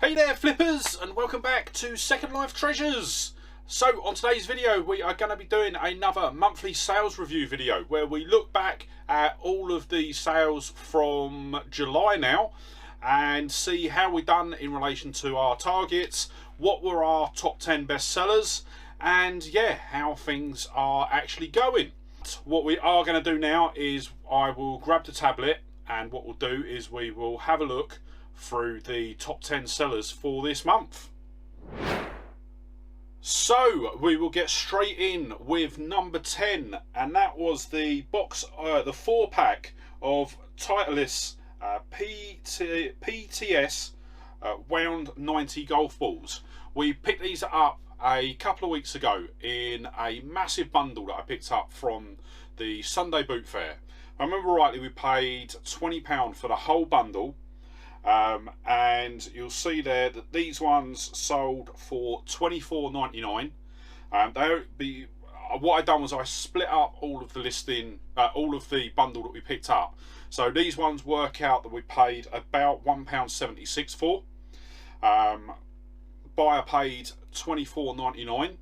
Hey there flippers, and welcome back to Second Life Treasures. So on today's video we are going to be doing another monthly sales review video where we look back at all of the sales from July now and see how we've done in relation to our targets, what were our top 10 best sellers, and yeah, how things are actually going. What we are going to do now is I will grab the tablet, and what we'll do is we will have a look through the top 10 sellers for this month. So we will get straight in with number 10, and that was the box, the 4-pack of Titleist PTS wound 90 golf balls. We picked these up a couple of weeks ago in a massive bundle that I picked up from the Sunday Boot Fair. If I remember rightly, we paid £20 for the whole bundle. And you'll see there that these ones sold for $24.99. What I done was I split up all of the listing, all of the bundle that we picked up. So these ones work out that we paid about £1.76 for. Buyer paid $24.99,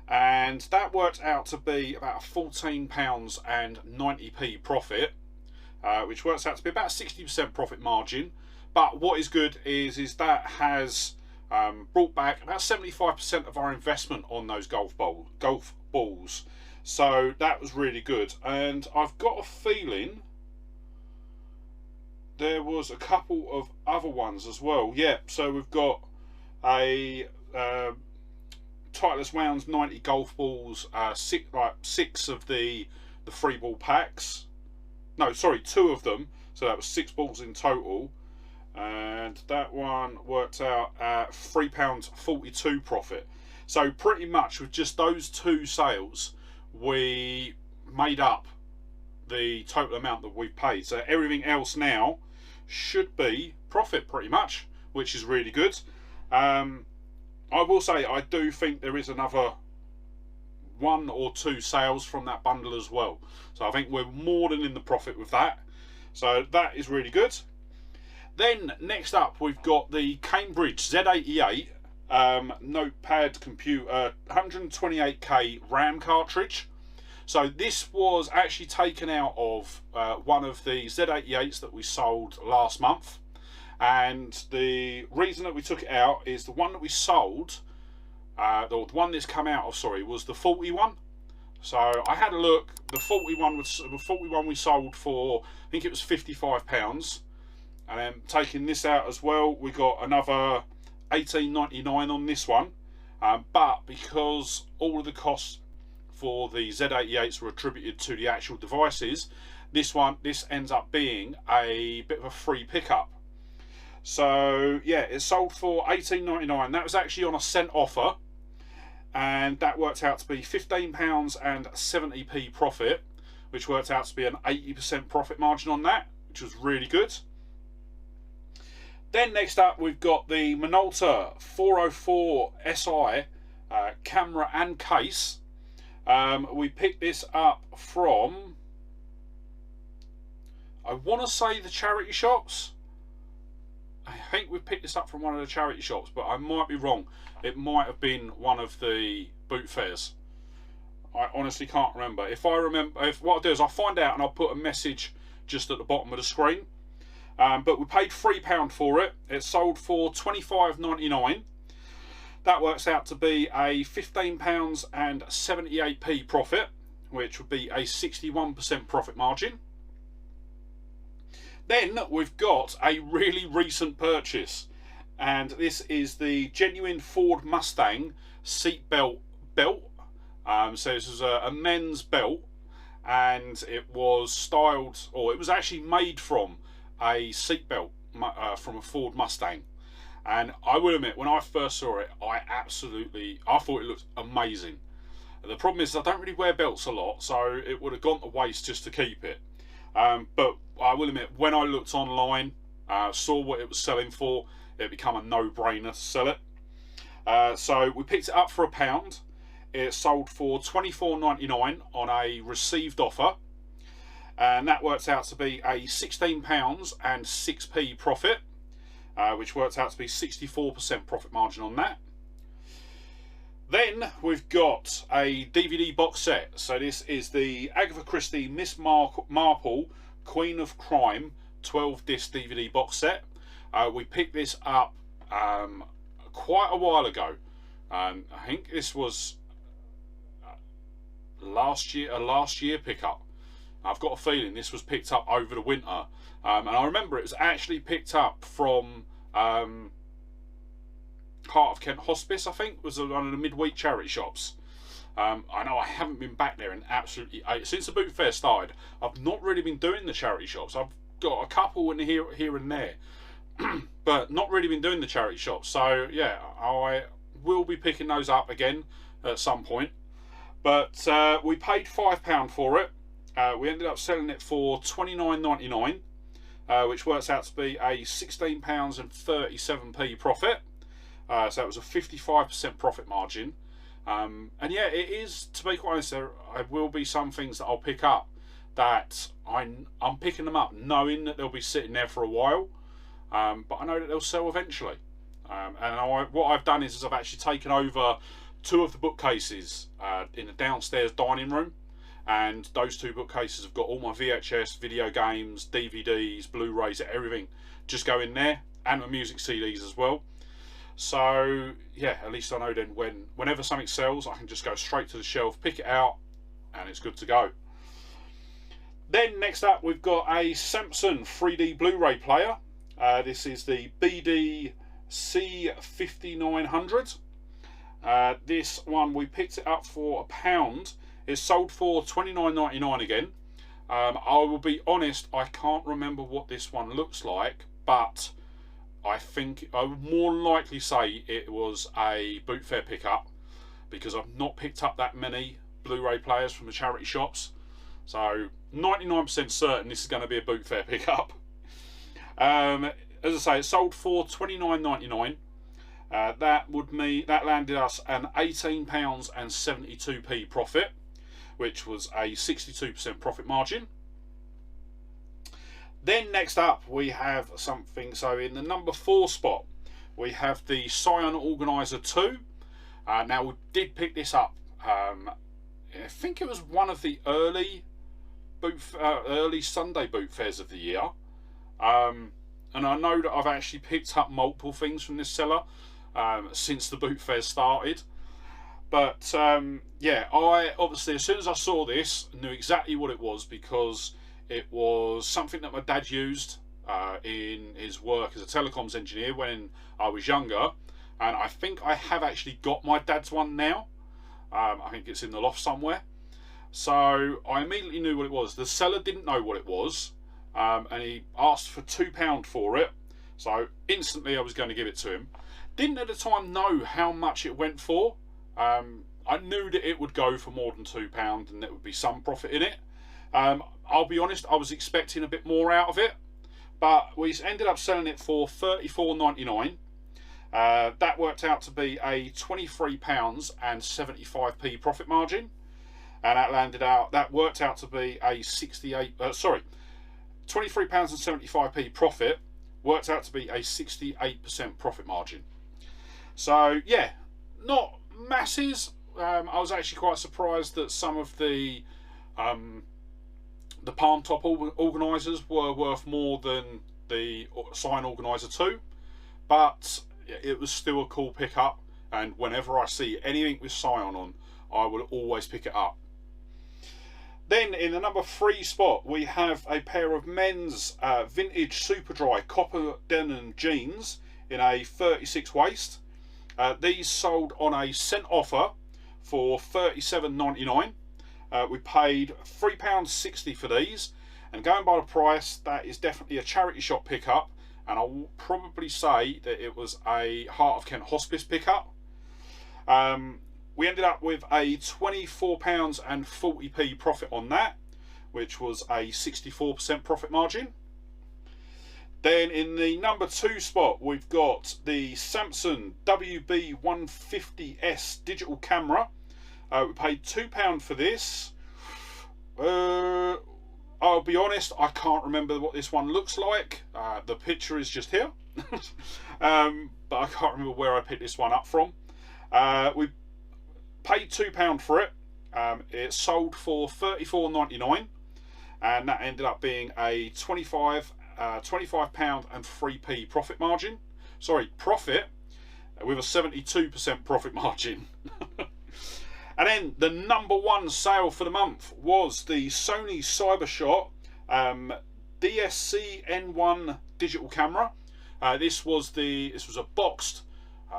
and that worked out to be about £14.90 profit, which works out to be about a 60% profit margin. But what is good is that has brought back about 75% of our investment on those golf balls. So that was really good. And I've got a feeling there was a couple of other ones as well. Yeah, so we've got a Titleist Wound 90 golf balls, six of the 3-ball packs. No, sorry, 2 of them. So that was 6 balls in total. And that one worked out at £3.42 profit. So pretty much with just those 2 sales, we made up the total amount that we paid. So everything else now should be profit pretty much, which is really good. I will say I do think there is another 1 or 2 sales from that bundle as well. So I think we're more than in the profit with that. So that is really good. Then next up we've got the Cambridge Z88 notepad computer 128K RAM cartridge. So this was actually taken out of one of the Z88s that we sold last month, and the reason that we took it out is the one that we sold, the one that's come out of, sorry, was the 41. So I had a look. The 41 we sold for, I think it was £55. And then taking this out as well, we got another $18.99 on this one. But because all of the costs for the Z88s were attributed to the actual devices, this ends up being a bit of a free pickup. So yeah, it sold for $18.99. That was actually on a cent offer, and that worked out to be £15.70 profit, which worked out to be an 80% profit margin on that, which was really good. Then next up we've got the Minolta 404 SI camera and case. We picked this up from, I want to say, the charity shops. I think we picked this up from one of the charity shops, but I might be wrong. It might have been one of the boot fairs. I honestly can't remember. If what I'll do is I'll find out and I'll put a message just at the bottom of the screen. But we paid £3 for it. It sold for $25.99. That works out to be a £15.78 profit, which would be a 61% profit margin. Then we've got a really recent purchase, and this is the genuine Ford Mustang seatbelt belt. So this is a men's belt, and it was styled, or it was actually made from a seatbelt from a Ford Mustang. And I will admit, when I first saw it, I thought it looked amazing. The problem is I don't really wear belts a lot, so it would have gone to waste just to keep it. But I will admit, when I looked online, saw what it was selling for, it became a no-brainer to sell it. So we picked it up for £1. It sold for $24.99 on a received offer, and that works out to be a £16.06 profit, which worked out to be 64% profit margin on that. Then we've got a DVD box set. So this is the Agatha Christie Miss Marple Queen of Crime 12-disc DVD box set. We picked this up quite a while ago. I think this was a last year pickup. I've got a feeling this was picked up over the winter, and I remember it was actually picked up from Heart of Kent Hospice. I think was one of the midweek charity shops. I know I haven't been back there in absolutely since the boot fair started. I've not really been doing the charity shops. I've got a couple in here and there, but not really been doing the charity shops. So yeah, I will be picking those up again at some point. But we paid £5 for it. We ended up selling it for £29.99, which works out to be a £16.37 profit. So it was a 55% profit margin. And yeah, it is, to be quite honest, there will be some things that I'll pick up that I'm picking them up knowing that they'll be sitting there for a while, but I know that they'll sell eventually. What I've done is I've actually taken over 2 of the bookcases in the downstairs dining room, and those 2 bookcases have got all my VHS, video games, DVDs, Blu-rays, everything just go in there, and my music CDs as well. So yeah, at least I know then whenever something sells, I can just go straight to the shelf, pick it out, and it's good to go. Then next up, we've got a Samsung 3D Blu-ray player. This is the BD C5900. This one, we picked it up for £1. It's sold for £29.99 again. I will be honest, I can't remember what this one looks like, but I think I would more likely say it was a boot fair pickup, because I've not picked up that many Blu-ray players from the charity shops. So 99% certain this is going to be a boot fair pickup. As I say, it sold for £29.99. That landed us an £18.72 profit, which was a 62% profit margin. Then next up we have something, so in the number 4 spot we have the Psion Organizer 2. Now we did pick this up, I think it was one of the early Sunday boot fairs of the year, and I know that I've actually picked up multiple things from this seller since the boot fair started. But yeah, I obviously, as soon as I saw this, knew exactly what it was, because it was something that my dad used in his work as a telecoms engineer when I was younger, and I think I have actually got my dad's one now. I think it's in the loft somewhere. So I immediately knew what it was. The seller didn't know what it was, and he asked for £2 for it, so instantly I was going to give it to him. Didn't at the time know how much it went for. I knew that it would go for more than £2 and there would be some profit in it. I'll be honest, I was expecting a bit more out of it, but we ended up selling it for £34.99. That worked out to be a £23.75 profit margin, and that worked out to be a £23.75 profit, worked out to be a 68% profit margin. So yeah, not masses. I was actually quite surprised that some of the palm top organisers were worth more than the Psion Organizer 2, but it was still a cool pickup, and whenever I see anything with Psion on, I will always pick it up. Then in the number 3 spot we have a pair of men's vintage Superdry copper denim jeans in a 36 waist. These sold on a cent offer for £37.99. We paid £3.60 for these, and going by the price, that is definitely a charity shop pickup, and I'll probably say that it was a Heart of Kent Hospice pickup. We ended up with a £24.40 profit on that, which was a 64% profit margin. Then in the number 2 spot we've got the Samsung WB150S digital camera. We paid £2 for this. I I'll be honest, I can't remember what this one looks like. The picture is just here. But I can't remember where I picked this one up from. We paid £2 for it. It sold for £34.99, and that ended up being a £25 and 3p profit margin. Sorry, profit with a 72% profit margin. And then the number one sale for the month was the Sony CyberShot DSC N1 digital camera. This was a boxed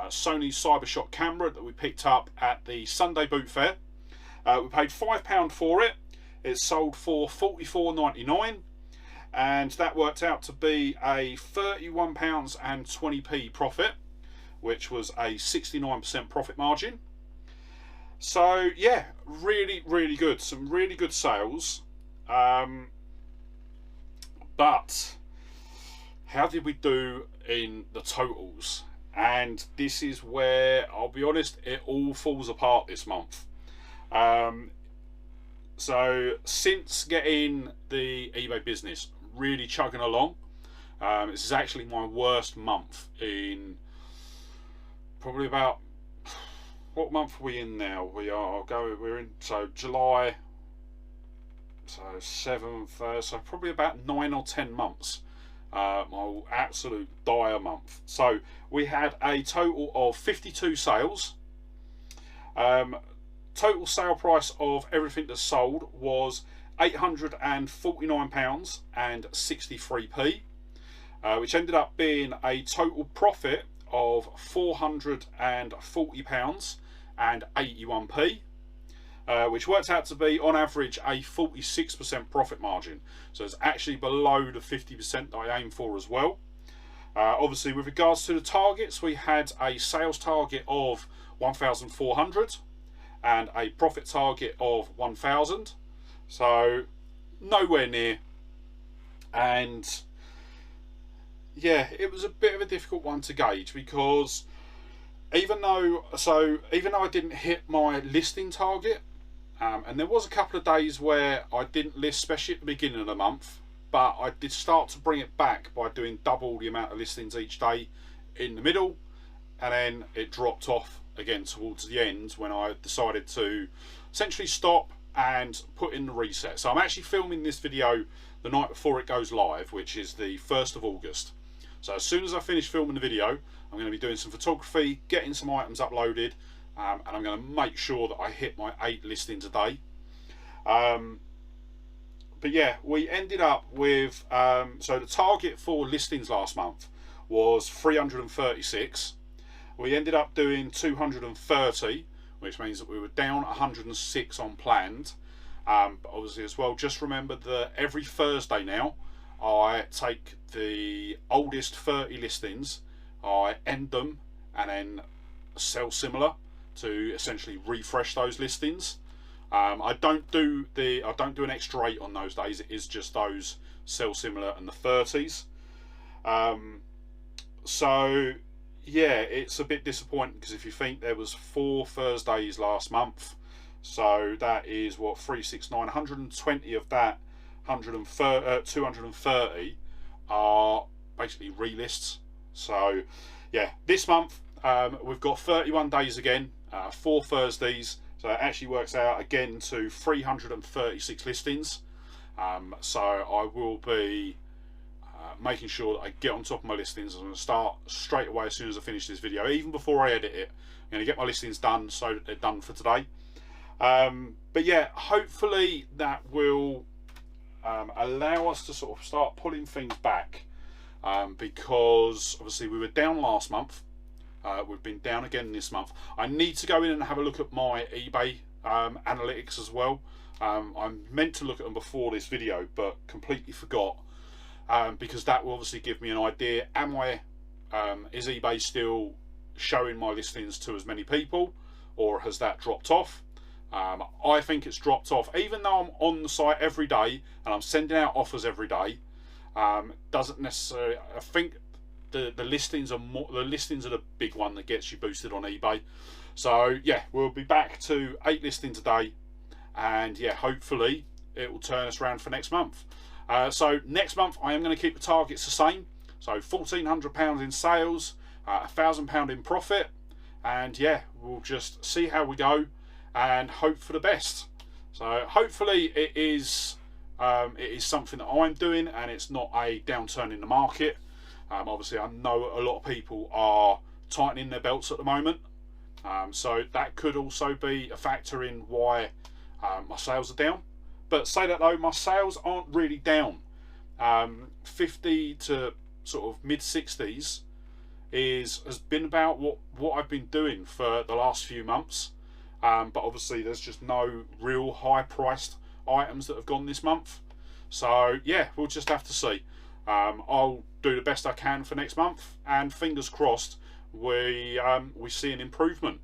Sony CyberShot camera that we picked up at the Sunday Boot Fair. We paid £5 for it. It sold for £44.99, and that worked out to be a £31 and 20p profit, which was a 69% profit margin. So yeah, really, really good. Some really good sales. But how did we do in the totals? And this is where, I'll be honest, it all falls apart this month. So since getting the eBay business really chugging along, this is actually my worst month in probably about, what month are we in now? We're in, so July, so 7th, so probably about 9 or 10 months. My absolute dire month. So we had a total of 52 sales. Total sale price of everything that's sold was £849 and 63p, which ended up being a total profit of £440 and 81p, which worked out to be on average a 46% profit margin. So it's actually below the 50% that I aim for as well. Obviously, with regards to the targets, we had a sales target of 1,400 and a profit target of 1,000. So nowhere near. And yeah, it was a bit of a difficult one to gauge, because even though I didn't hit my listing target, and there was a couple of days where I didn't list, especially at the beginning of the month, but I did start to bring it back by doing double the amount of listings each day in the middle, and then it dropped off again towards the end when I decided to essentially stop and put in the reset. So I'm actually filming this video the night before it goes live, which is the 1st of August. So as soon as I finish filming the video, I'm going to be doing some photography, getting some items uploaded, and I'm going to make sure that I hit my 8 listings a day. But yeah, we ended up with, so the target for listings last month was 336. We ended up doing 230, which means that we were down 106 on planned. But obviously as well, just remember that every Thursday now, I take the oldest 30 listings, I end them, and then sell similar to essentially refresh those listings. I don't do an extra 8 on those days. It is just those sell similar and the 30s. So yeah, it's a bit disappointing, because if you think there was 4 Thursdays last month, so that is what, 369, 120 of that 230 are basically relists. So yeah, this month we've got 31 days again, 4 Thursdays, so it actually works out again to 336 listings. So I will be making sure that I get on top of my listings. I'm going to start straight away as soon as I finish this video, even before I edit it. I'm going to get my listings done so that they're done for today. But yeah, hopefully that will allow us to sort of start pulling things back, because obviously we were down last month. We've been down again this month. I need to go in and have a look at my eBay analytics as well. I meant to look at them before this video, but completely forgot, because that will obviously give me an idea. Is eBay still showing my listings to as many people, or has that dropped off? I think it's dropped off. Even though I'm on the site every day and I'm sending out offers every day, doesn't necessarily. I think the listings are more. The listings are the big one that gets you boosted on eBay. So yeah, we'll be back to 8 listings a day, and yeah, hopefully it will turn us around for next month. So next month I am going to keep the targets the same. So £1,400 in sales, £1,000 in profit, and yeah, we'll just see how we go and hope for the best. So hopefully it is something that I'm doing and it's not a downturn in the market. Obviously I know a lot of people are tightening their belts at the moment, so that could also be a factor in why my sales are down. But say that though, my sales aren't really down. 50 to sort of mid 60s has been about what I've been doing for the last few months, but obviously there's just no real high priced items that have gone this month. So yeah, we'll just have to see. I'll do the best I can for next month, and fingers crossed we see an improvement.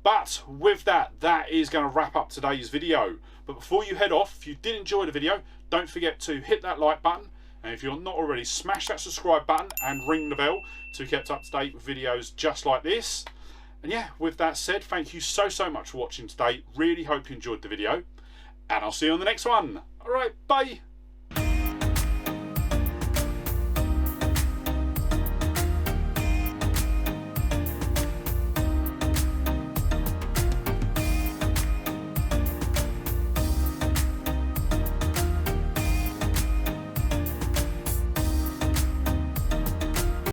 But with that, that is going to wrap up today's video. But before you head off, if you did enjoy the video, don't forget to hit that like button, and if you're not already, smash that subscribe button and ring the bell to be kept up to date with videos just like this. And yeah, with that said, thank you so much for watching today. Really hope you enjoyed the video, and I'll see you on the next one. Alright, bye.